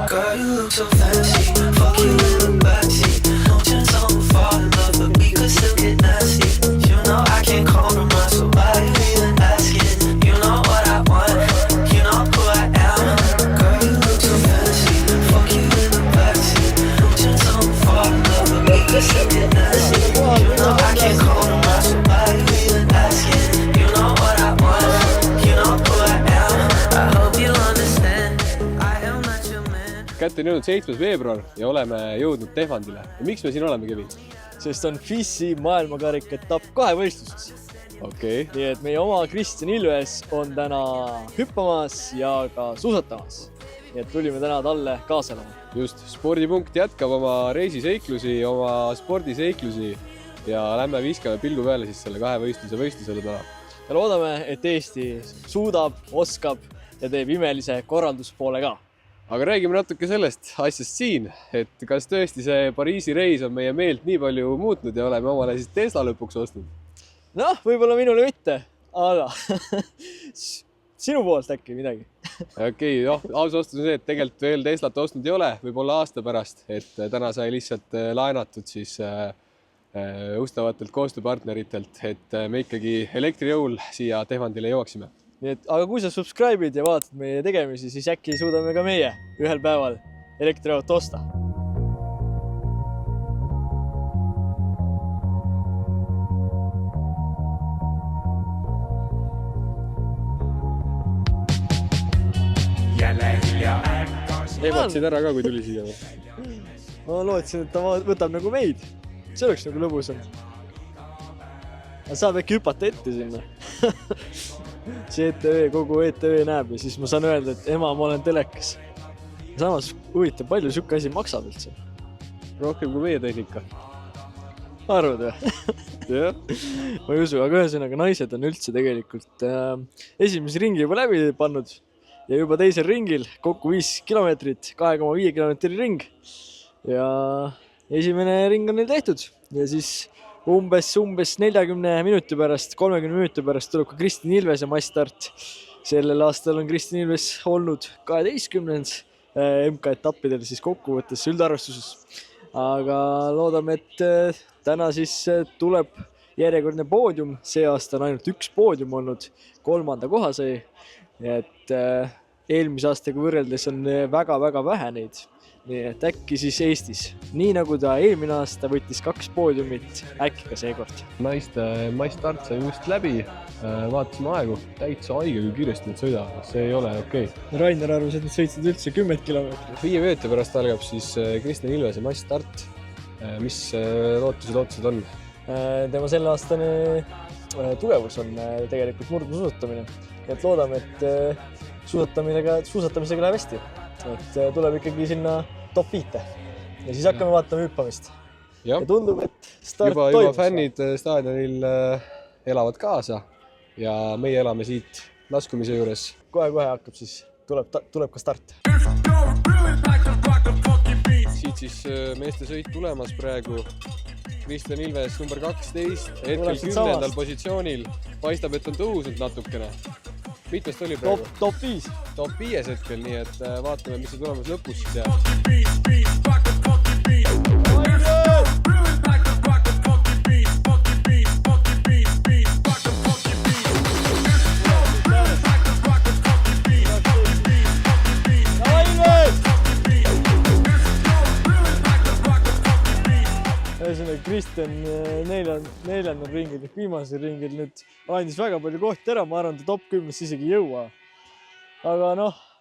Girl, you look so fancy. Fuck you in the backseat. No chance I'ma fall in love, but we could still get nasty. You know I can't compromise, so why you even asking? You know what I want, you know who I am. Girl, you look so fancy. Fuck you in the backseat. No chance I'ma fall in love, but we could still get nasty. You know I can't compromise, so why you even asking? You know what I want, you know who I am. I hope you understand. I am not your man. Kätte on jõudnud 7. veebruar ja oleme jõudnud Tehvandile. Ja miks me siin oleme, Kevin? Sest on FIS-i maailmakarika etapp 2 võistluses. Okei. Nii et meie oma Kristjan Ilves on täna hüppamas ja ka suusatamas. Nii et tulime täna talle kaasa olema. Just, spordipunkt jätkab oma reisiseiklusi, oma spordiseiklusi ja lähme viskame pilgu peale siis selle 2 võistlusele täna. Ja loodame, et Eesti suudab, oskab ja teeb imelise korralduspoole ka. Aga räägime natuke sellest asjast siin, et kas tõesti see Pariisi reis on meie meelt nii palju muutnud ja oleme omale siis Tesla lõpuks ostnud? Noh, võib-olla minule mitte, aga sinu poolt äkki midagi. Okei, aus vastus on see, et tegelikult veel Teslat ostnud ei ole, võib-olla aasta pärast, et täna sai lihtsalt laenatud siis ustavatelt koostööpartneritelt, et me ikkagi elektrijõul siia Tehvandile jõuaksime. Nii et, aga kui sa subscribe'id ja vaatad meie tegemisi, siis äkki suudame ka meie ühel päeval elektriauto osta. Ebatsid ära ka, kui tuli siia. Ma lootsin, et ta võtab nagu meid. See oleks nagu lõbusam. Aga saab äkki hüpata ette sinna. See ETV, kogu ETV näeb ja siis ma saan öelda, et ema, ma olen telekas. Samas huvitav, palju siuke asi maksab üldse? Rohkem kui meie tehnika. Arvad või? Jah. Ma ei usu, aga ühesõnaga naised on üldse tegelikult esimese ringi juba läbi pannud ja juba teisel ringil kokku 5 kilomeetrit, 2,5 kilomeetri ring. Ja esimene ring on neil tehtud ja siis umbes 40 minuti pärast, 30 minuti pärast tuleb ka Kristjan Ilvese massstart. Sellel aastal on Kristjan Ilves olnud 12. MK-etappidel siis kokkuvõttes üldarvestuses. Aga loodame, et täna siis tuleb järjekordne poodium. See aasta on ainult 1 poodium olnud, 3. koha sai. Et eelmise aastaga võrreldes on väga-väga vähe neid. Nii et äkki siis Eestis. Nii nagu ta eelmine aasta võttis 2 poodiumit, äkki ka seekord. Naiste massstart sai just läbi. Vaatasime aegu. Täitsa haige, kui kiiresti need sõida. See ei ole okei. Rainer arvas, et need sõitsid üldse 10 kilomeetrit. 5 minuti pärast algab siis Kristjan Ilvese massstart. Mis lootused on? Tema selle aastane tugevus on tegelikult murdmaasuusatamine. Et loodame, et suusatamisega läheb hästi. Et tuleb ikkagi sinna top 5 ja siis hakkame vaatama hüppamist. Ja tundub, et start juba toimus. fännid staadionil elavad kaasa ja meie elame siit laskumise juures. Kohe hakkab siis, tuleb ka start. Siit siis meeste sõit tulemas praegu. Kristjan Ilves number 12, hetkel 10. positsioonil. Paistab, et on tõusnud natukene. Mitmest oli praegu? Top 5. Top 5 hetkel, nii et vaatame, mis see tulemas lõpus siis jääb. Kristjan neljandal ringil, viimasel ringil nüüd andis väga palju kohti ära, ma arvan, ta top 10 isegi ei jõua. Aga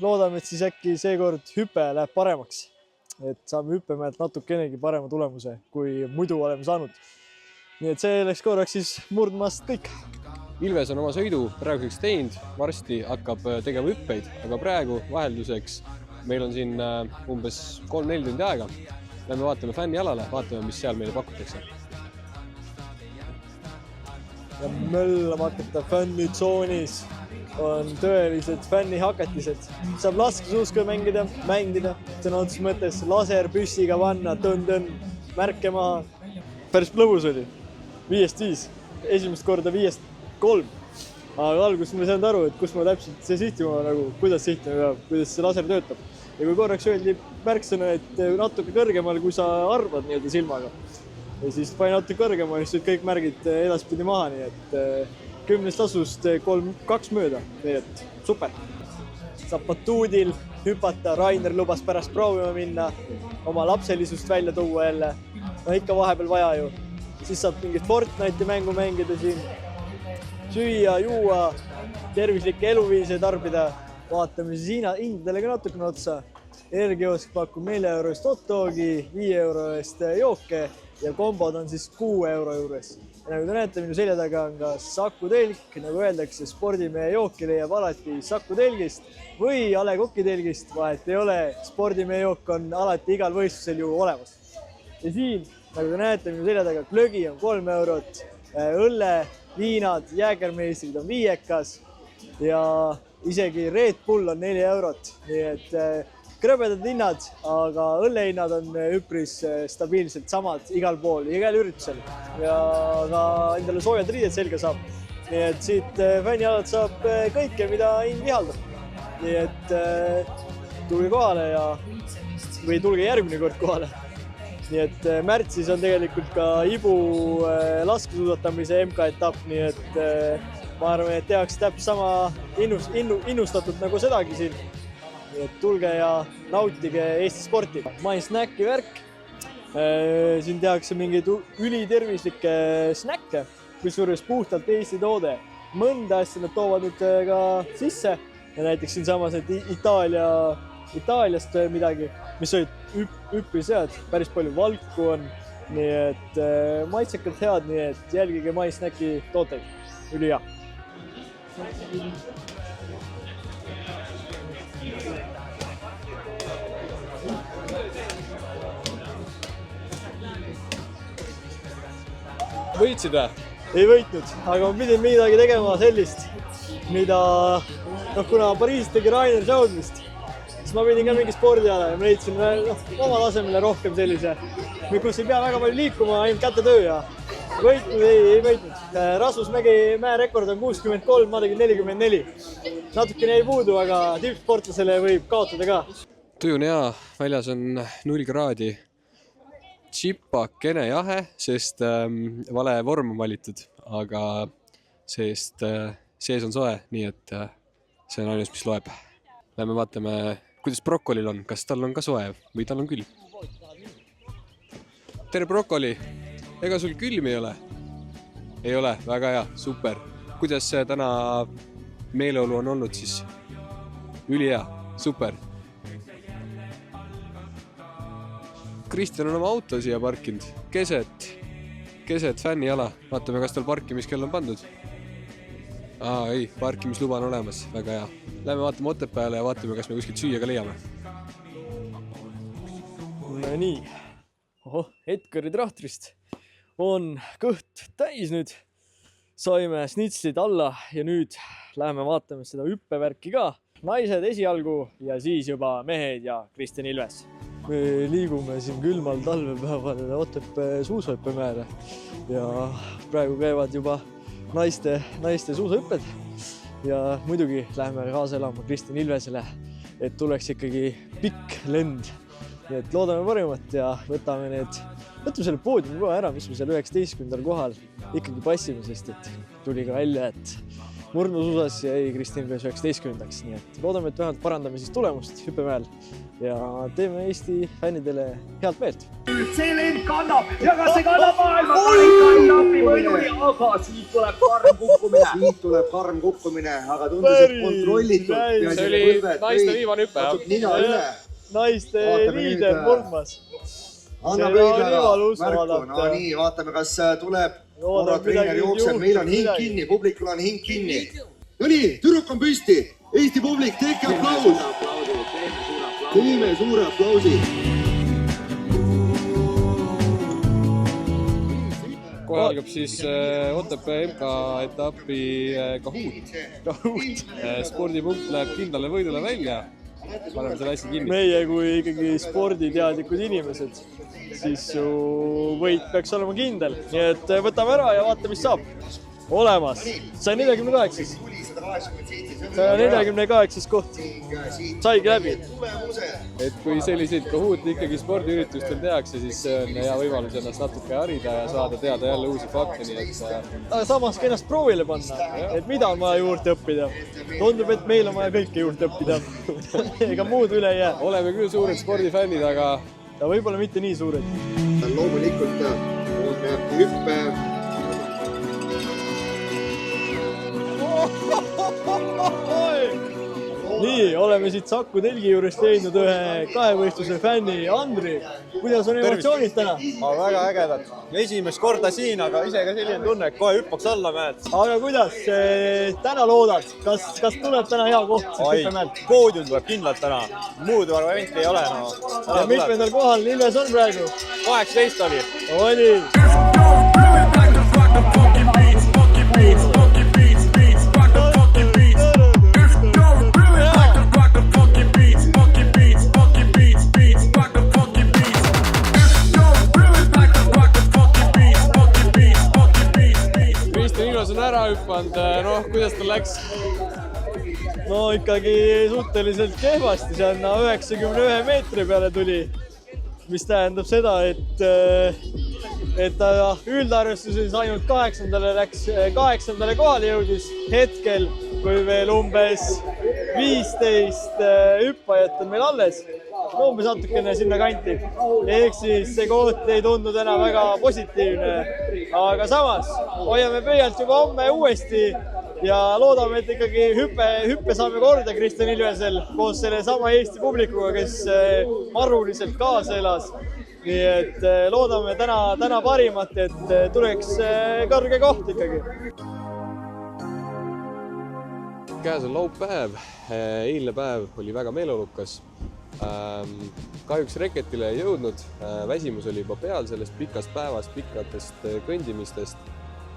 loodame, et siis äkki seekord hüpe läheb paremaks. Et saame hüppemäelt natukenegi parema tulemuse, kui muidu oleme saanud. Nii et see läks korraks siis murdmaast kõik. Ilves on oma sõidu praeguseks teinud, varsti hakkab tegema hüppeid, aga praegu vahelduseks meil on siin umbes 3-4 tundi aega. Lähme vaatame fänni alale, vaatame, mis seal meile pakutakse. Ja möllama hakata fännitsoonis on tõelised fännihakatised. Saab laskesuuska mängida, sõna otseses mõttes laserpüssiga panna, tõn-tõn, märke maha. Päris lõbus oli. 5-5, esimest korda 5-3. aga alguses ma ei saanud aru, et kus ma täpselt see sihtima nagu, kuidas sihtima peab, kuidas see laser töötab. Ja kui korraks öeldi märksõna, et natuke kõrgemal, kui sa arvad nii-öelda silmaga. Ja siis panin natuke kõrgemal, siis kõik märgid edaspidi maha, nii et 10 tasust 2 mööda, nii et super. Saab batuudil hüpata, Rainer lubas pärast proovima minna, oma lapselisust välja tuua jälle. No ikka vahepeal vaja ju. Siis saab mingit Fortnite'i mängu mängida siin, süüa, juua, tervislikke eluviise tarbida. Vaatame siis hindadele ka natukene otsa. Energiaosk pakub 4 eurost hotdogi, 5 euro eest jooke ja kombod on siis 6 euro juures. Ja nagu te näete, minu selja taga on ka Saku telk, nagu öeldakse, spordimehe jooki leiab alati Saku telgist või A. Le Coq'i telgist, vahet ei ole, spordimehe jook on alati igal võistlusel ju olemas. Ja siin, nagu te näete, minu selja taga glögi on 3 eurot, õlle, viinad, Jägermeistrid on 5 ja isegi Red Bull on 4 eurot, nii et krõbedad hinnad, aga õllehinnad on üpris stabiilselt samad igal pool, igal üritusel ja ka endale soojad riided selga saab. Nii et siit fännialalt saab kõike, mida hing vihaldab. Nii et tulge kohale või tulge järgmine kord kohale. Nii et märtsis on tegelikult ka Ibu laskesuusatamise MK-etapp, nii et ma arvan, et tehakse täpselt sama innustatult nagu sedagi siin. Et tulge ja nautige Eesti sporti. Main snäkki värk. Siin tehakse mingeid ülitervislikke snäkke, kusjuures puhtalt Eesti toode. Mõnda asja nad toovad nüüd ka sisse. Ja näiteks siin samas Itaaliast midagi, mis olid üpris head. Päris palju valku on. Nii et maitsekad head, nii et jälgige Main snäki tooteid. Üli hea. Võitsid või? Ei võitnud, aga ma pidin midagi tegema sellist, mida, kuna Pariisis tegi Rainer Šaudmist, siis ma pidin ka mingi spordiala ja ma leidsin oma tasemele rohkem sellise, kus ei pea väga palju liikuma, ainult kätetöö ja võitnud ei võitnud. Rasmusmägi mäerekord on 63, ma tegin 44. Natukene ei puudu, aga tippsportlasele võib kaotada ka. Tuju on hea, väljas on 0 kraadi. Tšipakene jahe, sest vale vorm on valitud, aga sees on soe, nii et see on ainus, mis loeb. Lähme vaatame, kuidas brokolil on, kas tal on ka soe või tal on külm. Tere brokoli, ega sul külm ei ole? Ei ole, väga hea, super. Kuidas täna meeleolu on olnud siis? Üli hea, super. Kristjan on oma auto siia parkinud, keset fänniala. Vaatame, kas tal parkimiskell on pandud. Ei, parkimisluba on olemas, väga hea. Lähme vaatame Otepääle ja vaatame, kas me kuskilt süüa ka leiame. No nii, Edgari trahtrist on kõht täis nüüd. Saime snitslid alla ja nüüd läheme vaatame seda hüppevärki ka. Naised esialgu ja siis juba mehed ja Kristjan Ilves. Me liigume siin külmal talvepäeval Otepää suusahüppemäele ja praegu käivad juba naiste suusahüpped ja muidugi läheme kaasa elama Kristjan Ilvesele, et tuleks ikkagi pikk lend. Nii et loodame parimat ja võtame selle poodiumi kohe ära, mis me seal 19. kohal ikkagi passime, sest et tuli ka välja, et murdmaasuusas jäi Kristjan Ilves 19. Nii et loodame, et vähemalt parandame siis tulemust hüppemäel ja teeme Eesti fännidele head meelt. See lend kannab ja kas see kannab maailma kannab võiduni, aga siit tuleb karm kukkumine. Aga tundus, et kontrollitud. See oli naiste viimane hüppe. Nina üle. Naiste liider murdmas. Anna Pöidlaga märku. No nii, vaatame, kas tuleb. Korra treener jookseb, meil on hing kinni, publikul on hing kinni. No nii, tüdruk on püsti. Eesti publik, tehke aplaus. Teeme suure aplausi. Kohe algab siis Otepää MK-etapi Kahoot. Spordipunkt läheb kindlale võidule välja. Paneme selle asja kinni. Meie kui ikkagi sporditeadlikud inimesed, siis ju võit peaks olema kindel. Nii et võtame ära ja vaata, mis saab. olemas. 148. 148 koht. Saigi läbi. et kui selliseid Kahoot ikkagi spordiüritustel tehakse, siis see on hea võimalus ennast natuke harida ja saada teada jälle uusi fakte, nii et aga samas ka ennast proovile panna, et mida on vaja juurde õppida. Tundub, et meil on vaja kõike juurde õppida. Ega muud üle ei jää. oleme küll suured spordifännid, aga ja võib-olla mitte nii suured. Loomulikult on hüppe. Nii, oleme siit Saku telgi juurest leidnud ühe kahevõistluse fänni Andri. Kuidas on emotsioonid täna? Väga ägedad. Esimest korda siin, aga ise ka selline tunne, et kohe hüppaks alla mäelt. Aga kuidas täna loodad? Kas tuleb täna hea koht? Poodium tuleb kindlalt täna. Muud varianti ei ole. Ja mitmendal kohal Ilves on praegu? 18 oli. Oli. on ära hüppanud, noh, kuidas tal läks? No ikkagi suhteliselt kehvasti, see on 91 meetri peale tuli, mis tähendab seda, et ta üldarvestuses ainult 8. kohale jõudis hetkel, kui veel umbes 15 hüppajat on meil alles, umbes natukene sinna kanti. Ehk siis see koht ei tundunud enam väga positiivne, aga samas hoiame pöialt juba homme uuesti ja loodame, et ikkagi hüppe saame korda Kristjan Ilvesel koos selle sama Eesti publikuga, kes maruliselt kaasa elas. Nii et loodame täna parimat, et tuleks kõrge koht ikkagi. Käes on laupäev, eilne päev oli väga meeleolukas. Kahjuks reketile ei jõudnud, väsimus oli juba peal sellest pikast päevast, pikkatest kõndimistest,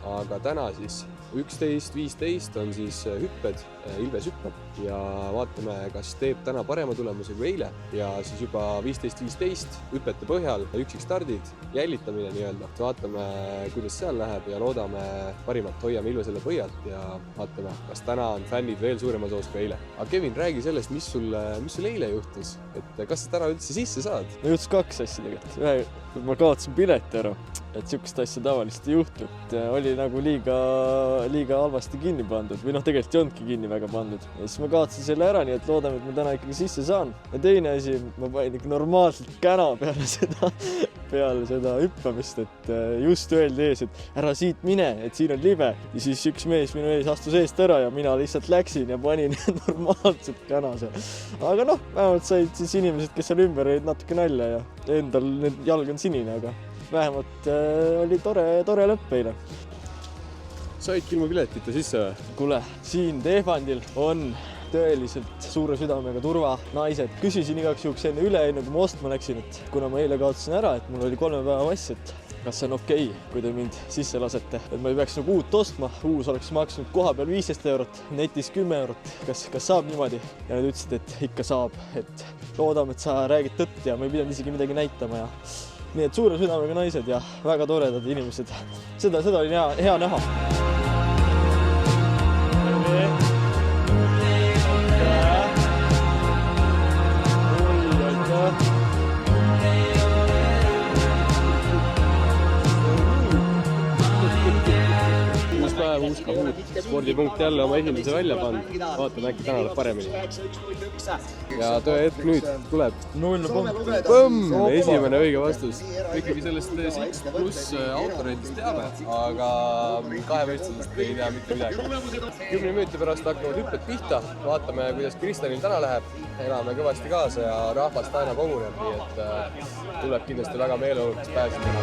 aga täna siis 11.15 on siis hüpped, Ilves hüppab ja vaatame, kas teeb täna parema tulemuse kui eile ja siis juba 15.15 hüpete põhjal üksikstardid, jällitamine nii-öelda. Vaatame, kuidas seal läheb ja loodame parimat, hoiame Ilvesele põhjalt ja vaatame, kas täna on fännid veel suuremas oos kui eile. Aga Kevin, räägi sellest, mis sul eile juhtus, et kas sa täna üldse sisse saad? Juhtus kaks asja tegelikult. Ma kaotasin pileti ära, et sihukest asja tavaliselt ei juhtu. Oli nagu liiga halvasti kinni pandud või tegelikult ei olnudki kinni väga pandud. Ja siis ma kaotasin selle ära, nii et loodame, et ma täna ikkagi sisse saan. Ja teine asi, ma panin ikka normaalselt käna peale seda hüppamist, et just öeldi ees, et ära siit mine, et siin on libe. Ja siis üks mees minu ees astus eest ära ja mina lihtsalt läksin ja panin normaalselt käna seal. Aga vähemalt said siis inimesed, kes seal ümber olid natuke nalja ja endal jalg on sinine, aga vähemalt oli tore lõpp eile. Saidki ilma piletita sisse või? Kuule, siin Tehvandil on tõeliselt suure südamega turvanaised. Küsisin igaks juhuks enne üle, kui ma ostma läksin, et kuna ma eile kaotasin ära, et mul oli 3 päeva vass, et kas see on okei, kui te mind sisse lasete. Et ma ei peaks nagu uut ostma, uus oleks maksnud koha peal 15 eurot, netis 10 eurot. Kas saab niimoodi? Ja nad ütlesid, et ikka saab, et loodame, et sa räägid tõtt ja ma ei pidanud isegi midagi näitama ja nii et suure südamega naised ja väga toredad inimesed. Seda oli hea näha. Uus Kahoot, spordipunkt jälle oma esimese välja pannud. Vaatame, äkki täna läheb paremini. Ja tõe hetk nüüd tuleb. 0 punkt. Põmm! Esimene õige vastus. Ikkagi sellest 6 pluss autoreidist teame, aga kahevõistlusest ei tea mitte midagi. 10 minuti pärast hakkavad hüpped pihta. Vaatame, kuidas Kristjanil täna läheb. Elame kõvasti kaasa ja rahvast aina koguneb, nii et tuleb kindlasti väga meeleolukas päev täna.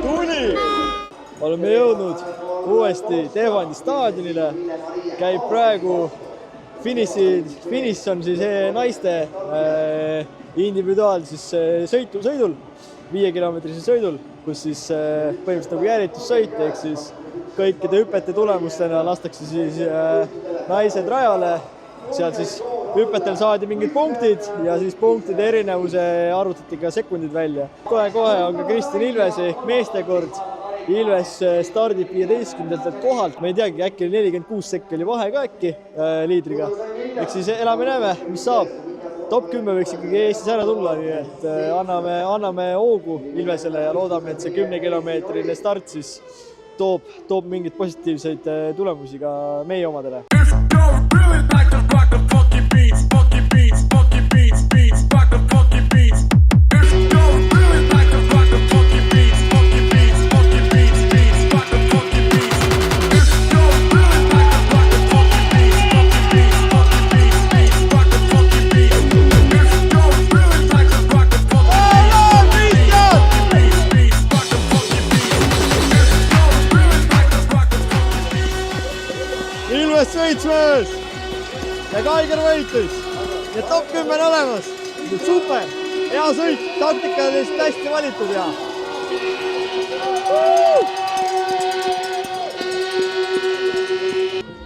Tuli! Oleme jõudnud uuesti Tehvandi staadionile. Käib praegu finiš on siis naiste individuaal siis sõidul, 5-kilomeetrisel sõidul, kus siis põhimõtteliselt nagu jäälitussõit, ehk siis kõikide hüpete tulemustena lastakse siis naised rajale, seal siis hüpetel saadi mingid punktid ja siis punktide erinevuse arvutati ka sekundid välja. Kohe-kohe on ka Kristjan Ilvese ehk meestekord. Ilves stardib 15. kohalt, ma ei teagi, äkki 46 sekki oli vahe ka äkki liidriga. Ehk siis elame-näeme, mis saab. Top 10 võiks ikkagi Eestis ära tulla, nii et anname hoogu Ilvesele ja loodame, et see 10-kilomeetrine start siis toob mingeid positiivseid tulemusi ka meie omadele. Ilves 7 ja Kaiger võitlus ja top 10 on olemas. Super, hea sõit, taktika on lihtsalt hästi valitud ja.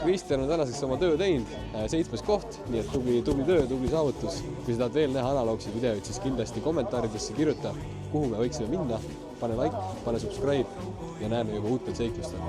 Kristjan on tänaseks oma töö teinud, 7. koht, nii et tubli töö, tubli saavutus. Kui sa tahad veel näha analoogseid videoid, siis kindlasti kommentaaridesse kirjuta, kuhu me võiksime minna. Pane like, pane subscribe ja näeme juba uutel seiklustel.